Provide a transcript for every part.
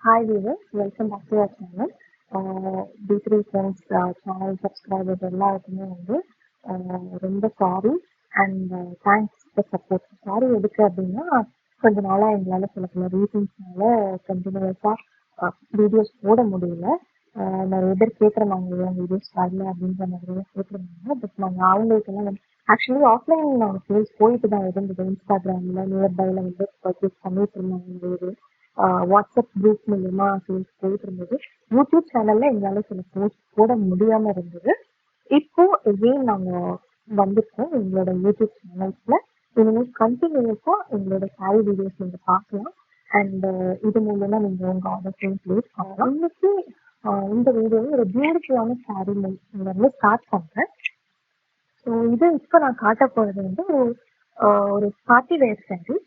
Hi viewers, welcome back to our channel. D3 Friends channel subscribers எல்லாருக்குமே வந்து ரொம்ப sorry and thanks for support. Sorry எதுக்கு அப்படின்னா கொஞ்ச நாளாக எங்களால் சில ரீசன்ஸ்னால கண்டினியூஸாக வீடியோஸ் போட முடியல. நிறைய பேர் கேட்டிருந்தாங்க வீடியோஸ் வரல அப்படின்ற மாதிரிலாம் கேட்டிருந்தாங்க. பட் நாங்கள் அவங்களுக்கெல்லாம் வந்து ஆக்சுவலி ஆஃப்லைன் நாங்கள் சேல்ஸ் போயிட்டு தான் இருந்தது. இன்ஸ்டாகிராமில் நியர்பைல வந்து பர்ச்சேஸ் பண்ணிட்டு இருந்தாங்க. வாட்ஸ்அப் குரூப் மூலமா சேல்ஸ் போயிட்டு இருந்தது. யூடியூப் சேனல்ல எங்களால சில போஸ்ட் போட முடியாம இருந்தது. இப்போ எகெயின் நாங்க வந்திருக்கோம் எங்களோட யூடியூப் சேனல்ஸ்ல. இனிமேல் கண்டினியூஸா எங்களோட சாரி வீடியோஸ் நீங்க பார்க்கலாம். அண்ட் இது மூலமா நீங்க உங்க ஆர்டர்ஸையும் பிளேஸ் பண்ணலாம். இன்னைக்கு இந்த வீடியோவில் ஒரு பியூட்டிஃபுல்லான சாரி வந்து ஸ்டார்ட் பண்றேன். ஸோ இது இப்போ நான் காட்ட போறது வந்து ஒரு பார்ட்டி வேர் சாரி.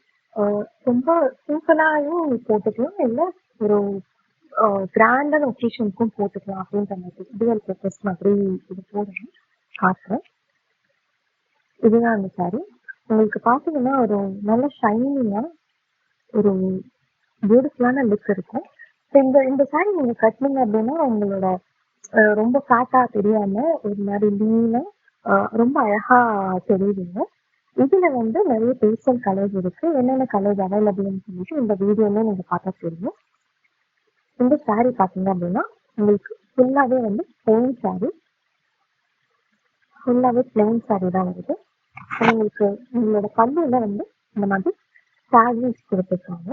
ரொம்ப சிம்பிளாகவும் போட்டுக்கலாம், இல்லை ஒரு கிராண்டான ஒகேஷனுக்கும் போட்டுக்கலாம் அப்படின்ற மாதிரி டியூவல் பர்பஸ் மாதிரி இது போடணும் காட்டுறேன். இதுதான் அந்த சாரி. உங்களுக்கு பார்த்தீங்கன்னா ஒரு நல்ல ஷைனிங்காக ஒரு பியூட்டிஃபுல்லான லுக் இருக்கும். ஸோ இந்த சாரி நீங்கள் கட்டினீங்க அப்படின்னா உங்களோட ரொம்ப ஃபேட்டாக தெரியாமல் ஒரு மாதிரி லீனாக ரொம்ப அழகாக தெரியுதுங்க. இதுல வந்து நிறைய பேஸ்டல் கலர்ஸ் இருக்கு. என்னென்ன கலர்ஸ் அவைலபிள்னு சொல்லிட்டு இந்த வீடியோல நீங்க பார்த்தா தெரியும். இந்த சாரி பாத்தீங்க அப்படின்னா உங்களுக்கு ஃபுல்லாவே வந்து பிளெயின் சாரி, ஃபுல்லாவே பிளெயின் சாரி தான் வருது. உங்களுக்கு உங்களோட பல்லுல வந்து இந்த மாதிரி சாரீஸ் கொடுத்துருக்காங்க.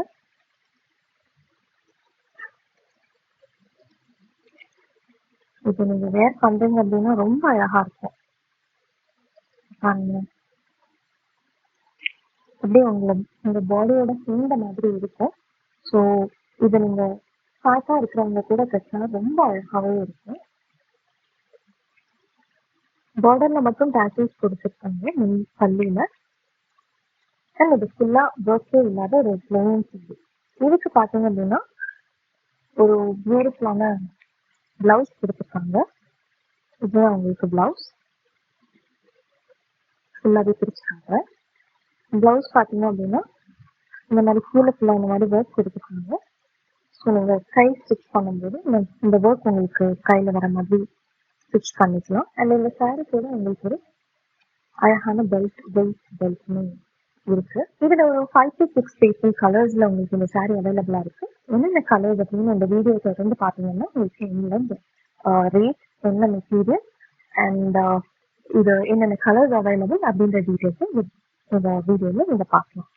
இது நீங்க வேர் பண்றீங்க அப்படின்னா ரொம்ப அழகா இருக்கும். அப்படியே உங்க பாடியோட சேர்ந்த மாதிரி இருக்கும். ஸோ இதை நீங்க ஃபேட்டா இருக்கிறவங்க கூட கட்டினா ரொம்ப அழகாவே இருக்கும். பார்டர்ல மட்டும் டேட்டூஸ் கொடுத்துருக்காங்க பல்லியில. அண்ட் இது ஃபுல்லா ஒர்க்கே இல்லாத ஒரு பிளெயின் சாரி. இதுக்கு பார்த்தீங்க அப்படின்னா ஒரு பியூட்டிஃபுல்லான பிளவுஸ் கொடுத்துருக்காங்க. இதுதான் உங்களுக்கு பிளவுஸ். ஃபுல்லாவே பிரிச்சுக்காங்க. பிளவுஸ் பார்த்தீங்க அப்படின்னா இந்த மாதிரி கீழே ஃபுல்லாக இந்த மாதிரி ஒர்க் கொடுத்துருக்காங்க. ஸோ நீங்கள் கை ஸ்டிச் பண்ணும்போது இந்த ஒர்க் உங்களுக்கு கையில் வர மாதிரி ஸ்டிச் பண்ணிக்கலாம். அண்ட் இந்த சாரீ கூட உங்களுக்கு ஒரு அழகான பெல்ட்னு இருக்கு. இதில் ஒரு 5 to 6 பேஸ்டல் கலர்ஸில் உங்களுக்கு இந்த சாரீ அவைலபிளாக இருக்கு. என்னென்ன கலர்ஸ் அப்படின்னு இந்த வீடியோ தொடர்ந்து பார்த்தீங்கன்னா உங்களுக்கு என்னோட ரேட், என்ன மெட்டீரியல் அண்ட் இது என்னென்ன கலர்ஸ் அவைலபிள் அப்படின்ற டீட்டெயில்ஸை இந்த வீடியோவில் நீங்கள் பார்க்கலாம்.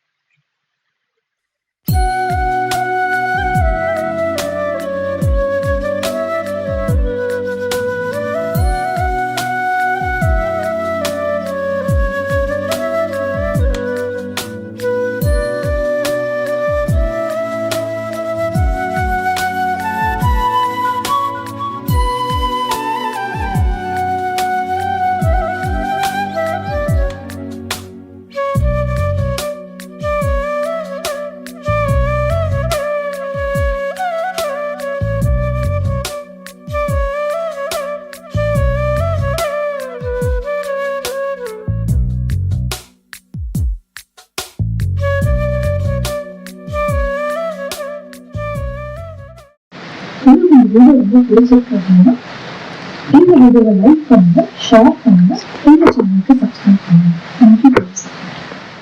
வீடியோ ரொம்ப பிடிச்சிருக்கு அப்படின்னா இந்த வீடியோவை லைக் பண்ணுங்க, ஷேர் பண்ணுங்க, இந்த சேனலுக்கு சப்ஸ்கிரைப்